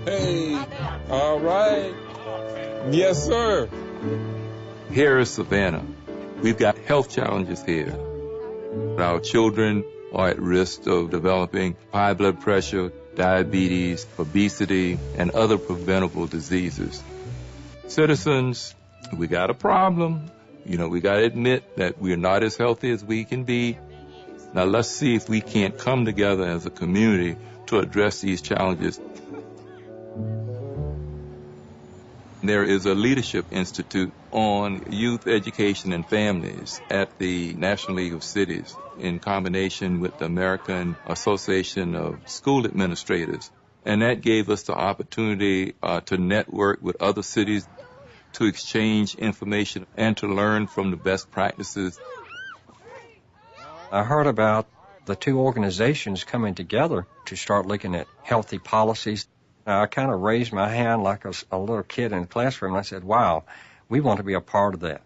Hey, all right. Yes, sir. Here is Savannah. We've got health challenges here. Our children are at risk of developing high blood pressure, diabetes, obesity, and other preventable diseases. Citizens, we got a problem. We got to admit that we're not as healthy as we can be. Now let's see if we can't come together as a community to address these challenges. There is a leadership institute on youth education and families at the National League of Cities in combination with the American Association of School Administrators. And that gave us the opportunity to network with other cities, to exchange information, and to learn from the best practices. I heard about the two organizations coming together to start looking at healthy policies. I kind of raised my hand like a little kid in the classroom, and I said, wow, we want to be a part of that.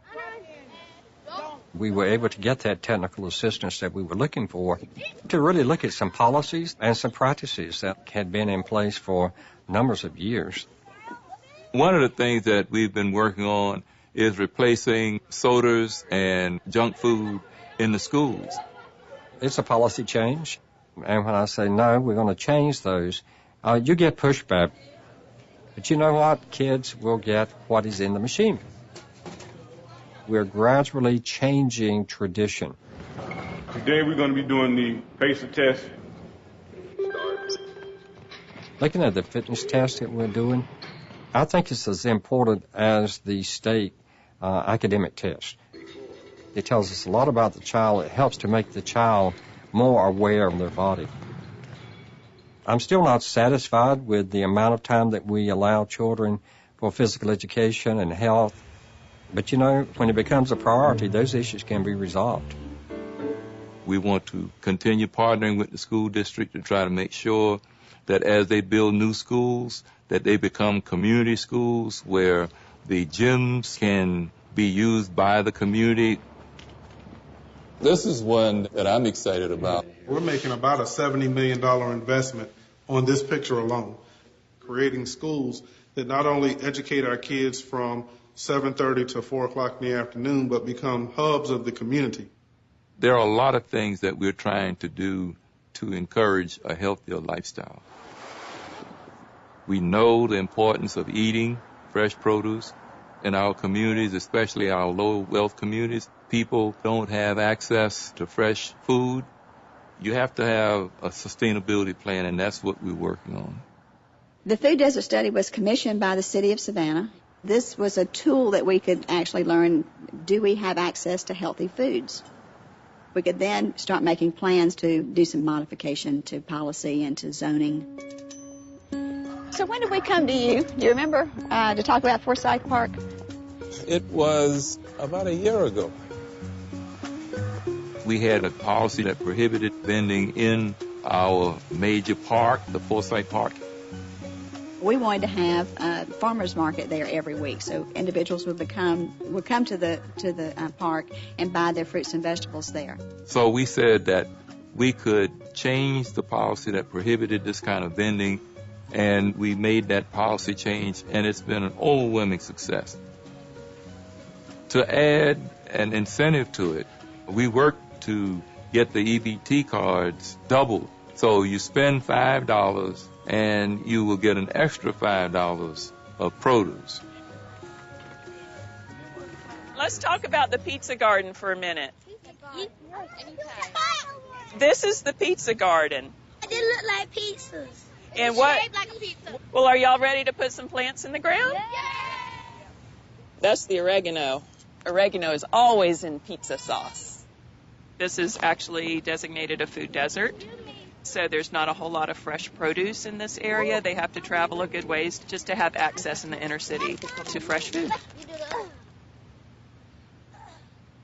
We were able to get that technical assistance that we were looking for to really look at some policies and some practices that had been in place for numbers of years. One of the things that we've been working on is replacing sodas and junk food in the schools. It's a policy change, and when I say no, we're going to change those, you get pushback. But you know what? Kids will get what is in the machine. We're gradually changing tradition. Today we're going to be doing the PACER test. Looking at the fitness test that we're doing, I think it's as important as the state academic test. It tells us a lot about the child. It helps to make the child more aware of their body. I'm still not satisfied with the amount of time that we allow children for physical education and health. But when it becomes a priority, those issues can be resolved. We want to continue partnering with the school district to try to make sure that as they build new schools, that they become community schools where the gyms can be used by the community. This is one that I'm excited about. We're making about a $70 million investment on this picture alone, creating schools that not only educate our kids from 7:30 to 4 o'clock in the afternoon, but become hubs of the community. There are a lot of things that we're trying to do to encourage a healthier lifestyle. We know the importance of eating fresh produce in our communities, especially our low-wealth communities. People don't have access to fresh food. You have to have a sustainability plan, and that's what we're working on. The food desert study was commissioned by the city of Savannah. This was a tool that we could actually learn, do we have access to healthy foods? We could then start making plans to do some modification to policy and to zoning. So when did we come to you? Do you remember to talk about Forsyth Park? It was about a year ago. We had a policy that prohibited vending in our major park, the Forsyth Park. We wanted to have a farmer's market there every week, so individuals would come to the park and buy their fruits and vegetables there. So we said that we could change the policy that prohibited this kind of vending, and we made that policy change, and it's been an overwhelming success. To add an incentive to it, we worked to get the EBT cards doubled. So you spend $5 and you will get an extra $5 of produce. Let's talk about the pizza garden for a minute. This is the pizza garden. They look like pizzas. And what? Shaped like a pizza. Well, are y'all ready to put some plants in the ground? Yeah. That's the oregano. Oregano is always in pizza sauce. This is actually designated a food desert, so there's not a whole lot of fresh produce in this area. They have to travel a good ways just to have access in the inner city to fresh food.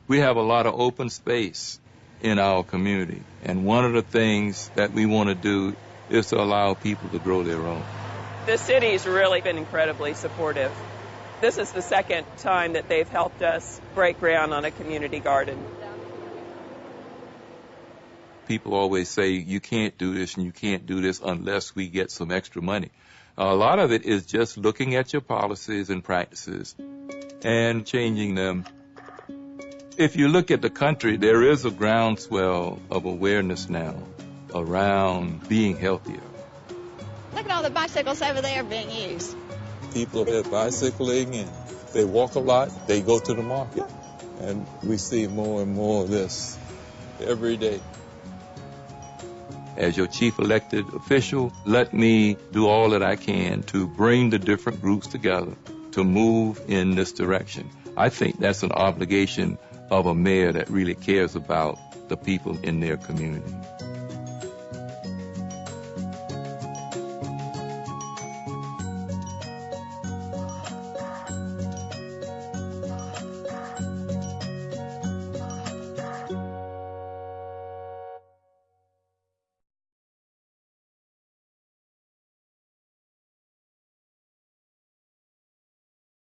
We have a lot of open space in our community, and one of the things that we want to do is to allow people to grow their own. The city's really been incredibly supportive. This is the second time that they've helped us break ground on a community garden. people always say, you can't do this and you can't do this unless we get some extra money. A lot of it is just looking at your policies and practices and changing them. If you look at the country, there is a groundswell of awareness now around being healthier. Look at all the bicycles over there being used. People are bicycling and they walk a lot. They go to the market. And we see more and more of this every day. As your chief elected official, let me do all that I can to bring the different groups together to move in this direction. I think that's an obligation of a mayor that really cares about the people in their community.